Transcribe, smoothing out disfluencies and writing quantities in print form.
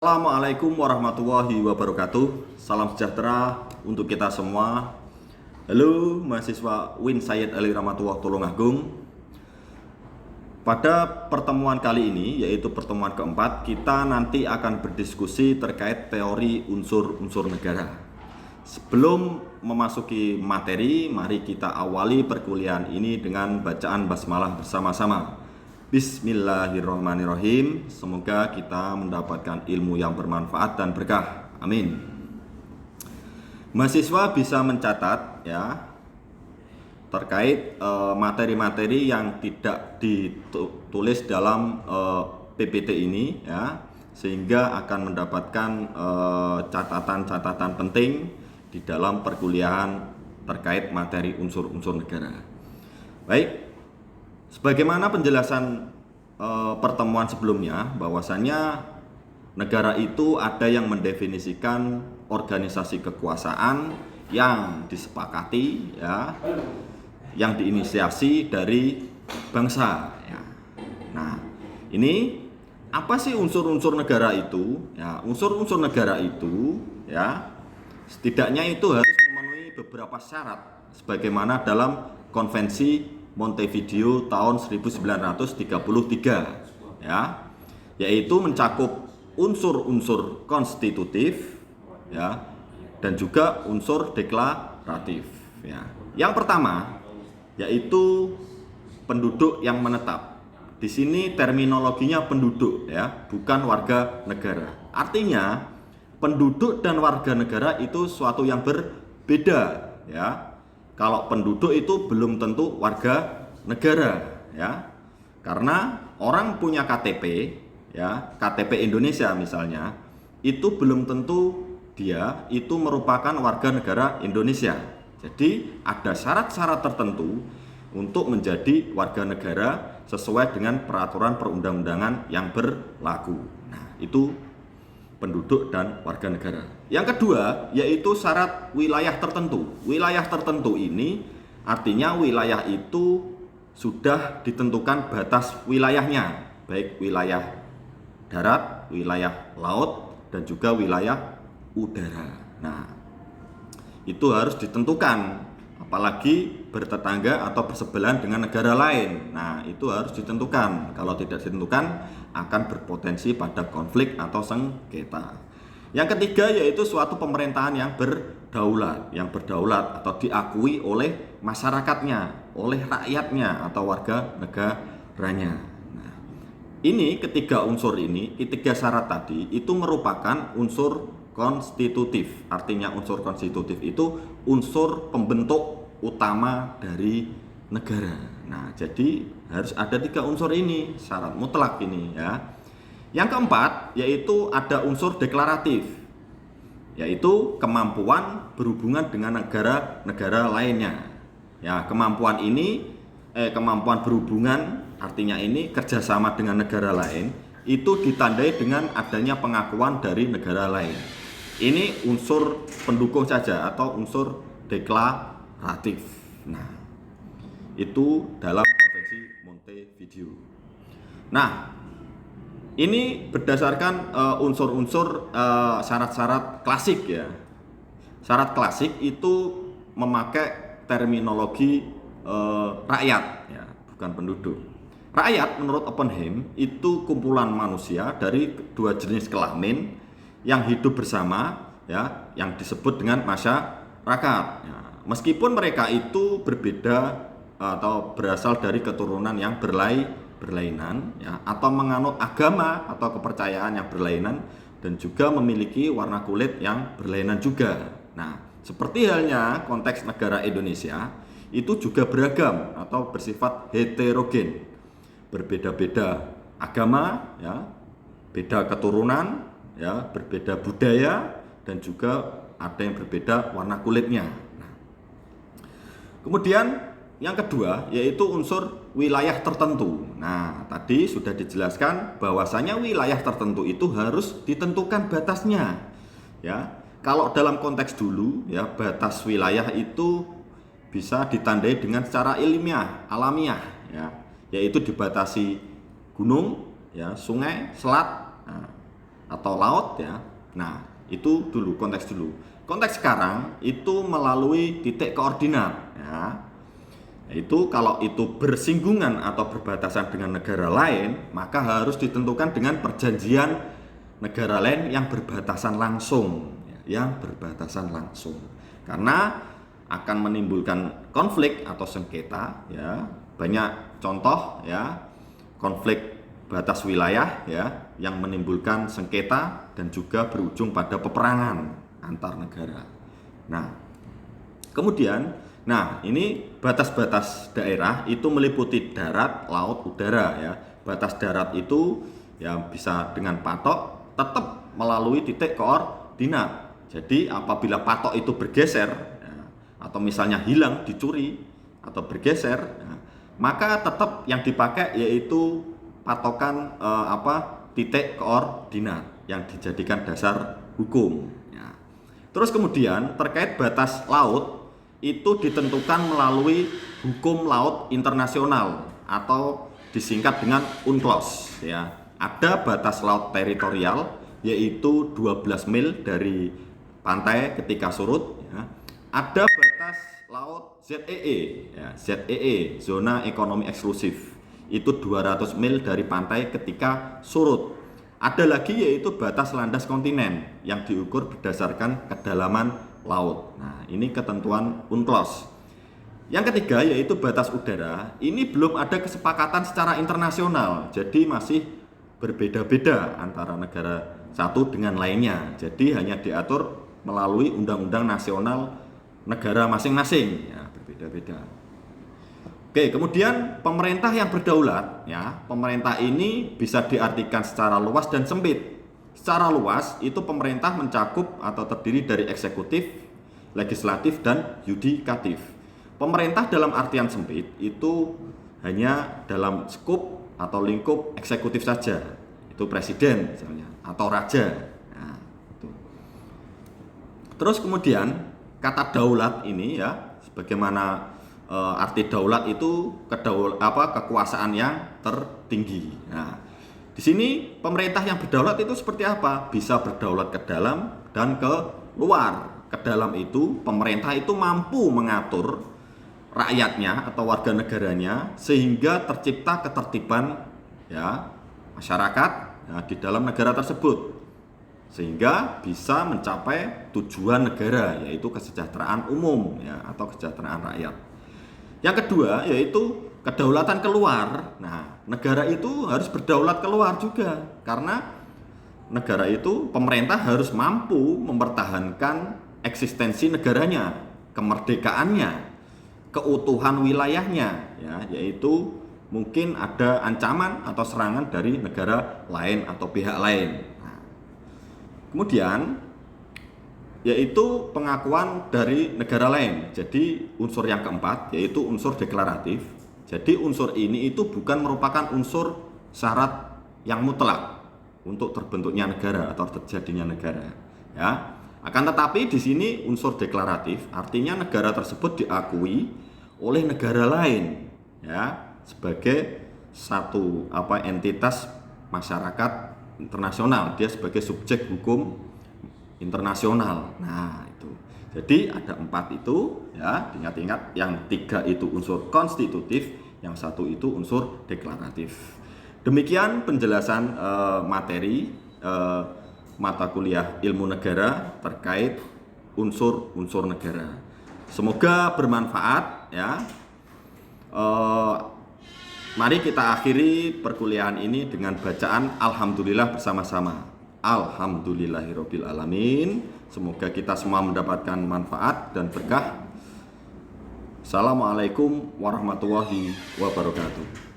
Assalamualaikum warahmatullahi wabarakatuh. Salam sejahtera untuk kita semua. Halo mahasiswa Win Sayyid Ali Ramatullah Tulungagung. Pada pertemuan kali ini, yaitu pertemuan keempat, kita nanti akan berdiskusi terkait teori unsur-unsur negara. Sebelum memasuki materi, mari kita awali perkuliahan ini dengan bacaan basmalah bersama-sama. Bismillahirrahmanirrahim. Semoga kita mendapatkan ilmu yang bermanfaat dan berkah. Amin. Mahasiswa bisa mencatat ya terkait materi-materi yang tidak ditulis dalam PPT ini ya, sehingga akan mendapatkan catatan-catatan penting di dalam perkuliahan terkait materi unsur-unsur negara. Baik. Sebagaimana penjelasan pertemuan sebelumnya, bahwasannya negara itu ada yang mendefinisikan organisasi kekuasaan yang disepakati ya, yang diinisiasi dari bangsa ya. Nah, ini apa sih unsur-unsur negara itu? Ya, unsur-unsur negara itu ya setidaknya itu harus memenuhi beberapa syarat sebagaimana dalam konvensi Montevideo tahun 1933 ya, yaitu mencakup unsur-unsur konstitutif ya dan juga unsur deklaratif ya. Yang pertama yaitu penduduk yang menetap. Di sini terminologinya penduduk ya, bukan warga negara. Artinya penduduk dan warga negara itu suatu yang berbeda ya. Kalau penduduk itu belum tentu warga negara ya. Karena orang punya KTP ya, KTP Indonesia misalnya, itu belum tentu dia itu merupakan warga negara Indonesia. Jadi ada syarat-syarat tertentu untuk menjadi warga negara sesuai dengan peraturan perundang-undangan yang berlaku. Nah, itu penduduk dan warga negara. Yang kedua yaitu syarat wilayah tertentu. Wilayah tertentu ini artinya wilayah itu sudah ditentukan batas wilayahnya, baik wilayah darat, wilayah laut, dan juga wilayah udara. Nah, itu harus ditentukan, apalagi bertetangga atau bersebelahan dengan negara lain. Nah, itu harus ditentukan. Kalau tidak ditentukan akan berpotensi pada konflik atau sengketa. Yang ketiga yaitu suatu pemerintahan yang berdaulat atau diakui oleh masyarakatnya, oleh rakyatnya atau warga negaranya. Nah, ini ketiga unsur ini, ketiga syarat tadi itu merupakan unsur konstitutif. Artinya unsur konstitutif itu unsur pembentuk utama dari negara. Nah, jadi harus ada tiga unsur ini, syarat mutlak ini ya. Yang keempat yaitu ada unsur deklaratif, yaitu kemampuan berhubungan dengan negara-negara lainnya. Ya, kemampuan ini kemampuan berhubungan artinya ini kerjasama dengan negara lain itu ditandai dengan adanya pengakuan dari negara lain. Ini unsur pendukung saja atau unsur deklaratif. Nah, itu dalam konvensi Montevideo. Nah, ini berdasarkan unsur-unsur syarat-syarat klasik ya. Syarat klasik itu memakai terminologi rakyat ya, bukan penduduk. Rakyat menurut Oppenheim itu kumpulan manusia dari dua jenis kelamin yang hidup bersama ya, yang disebut dengan masyarakat ya. Meskipun mereka itu berbeda atau berasal dari keturunan yang berlainan ya, atau menganut agama atau kepercayaan yang berlainan dan juga memiliki warna kulit yang berlainan juga. Nah, seperti halnya konteks negara Indonesia itu juga beragam atau bersifat heterogen, berbeda-beda agama ya, beda keturunan ya, berbeda budaya, dan juga ada yang berbeda warna kulitnya. Nah, kemudian yang kedua yaitu unsur wilayah tertentu. Nah, tadi sudah dijelaskan bahwasanya wilayah tertentu itu harus ditentukan batasnya. Ya, kalau dalam konteks dulu ya, batas wilayah itu bisa ditandai dengan secara ilmiah, alamiah ya, yaitu dibatasi gunung ya, sungai, selat. Nah, atau laut ya. Nah, itu dulu konteks dulu. Konteks sekarang itu melalui titik koordinat ya. Itu kalau itu bersinggungan atau berbatasan dengan negara lain, maka harus ditentukan dengan perjanjian negara lain yang berbatasan langsung, yang berbatasan langsung. Karena akan menimbulkan konflik atau sengketa ya. Banyak contoh ya, konflik batas wilayah ya yang menimbulkan sengketa dan juga berujung pada peperangan antar negara. Nah, kemudian ini batas-batas daerah itu meliputi darat, laut, udara ya. Batas darat itu ya bisa dengan patok tetap melalui titik koordinat. Jadi apabila patok itu bergeser ya, atau misalnya hilang, dicuri atau bergeser ya, maka tetap yang dipakai yaitu patokan titik koordinat yang dijadikan dasar hukum ya. Terus kemudian terkait batas laut itu ditentukan melalui hukum laut internasional atau disingkat dengan UNCLOS ya. Ada batas laut teritorial yaitu 12 mil dari pantai ketika surut ya. Ada batas laut ZEE ya, ZEE zona ekonomi eksklusif itu 200 mil dari pantai ketika surut. Ada lagi yaitu batas landas kontinen yang diukur berdasarkan kedalaman laut. Nah, ini ketentuan UNCLOS. Yang ketiga yaitu batas udara. Ini belum ada kesepakatan secara internasional. Jadi masih berbeda-beda antara negara satu dengan lainnya. Jadi hanya diatur melalui undang-undang nasional negara masing-masing. Ya, berbeda-beda. Oke, kemudian pemerintah yang berdaulat ya. Pemerintah ini bisa diartikan secara luas dan sempit. Secara luas itu pemerintah mencakup atau terdiri dari eksekutif, legislatif, dan yudikatif. Pemerintah dalam artian sempit itu hanya dalam skup atau lingkup eksekutif saja. Itu presiden misalnya atau raja. Nah, itu. Terus kemudian kata daulat ini ya, sebagaimana arti daulat itu kekuasaan yang tertinggi. Nah, di sini pemerintah yang berdaulat itu seperti apa? Bisa berdaulat ke dalam dan ke luar. Ke dalam itu pemerintah itu mampu mengatur rakyatnya atau warga negaranya sehingga tercipta ketertiban ya masyarakat ya, di dalam negara tersebut. Sehingga bisa mencapai tujuan negara yaitu kesejahteraan umum ya atau kesejahteraan rakyat. Yang kedua yaitu kedaulatan keluar. Nah, negara itu harus berdaulat keluar juga karena negara itu pemerintah harus mampu mempertahankan eksistensi negaranya, kemerdekaannya, keutuhan wilayahnya ya, yaitu mungkin ada ancaman atau serangan dari negara lain atau pihak lain. Nah, kemudian yaitu pengakuan dari negara lain. Jadi unsur yang keempat yaitu unsur deklaratif. Jadi unsur ini itu bukan merupakan unsur syarat yang mutlak untuk terbentuknya negara atau terjadinya negara. Ya, akan tetapi di sini unsur deklaratif artinya negara tersebut diakui oleh negara lain, ya, sebagai satu entitas masyarakat internasional. Dia sebagai subjek hukum internasional. Nah, itu. Jadi ada 4 itu ya, diingat-ingat. Yang 3 itu unsur konstitutif, yang 1 itu unsur deklaratif. Demikian penjelasan materi mata kuliah ilmu negara terkait unsur-unsur negara. Semoga bermanfaat ya. Mari kita akhiri perkuliahan ini dengan bacaan alhamdulillah bersama-sama. Alhamdulillahirabbil alamin. Semoga kita semua mendapatkan manfaat dan berkah. Assalamualaikum warahmatullahi wabarakatuh.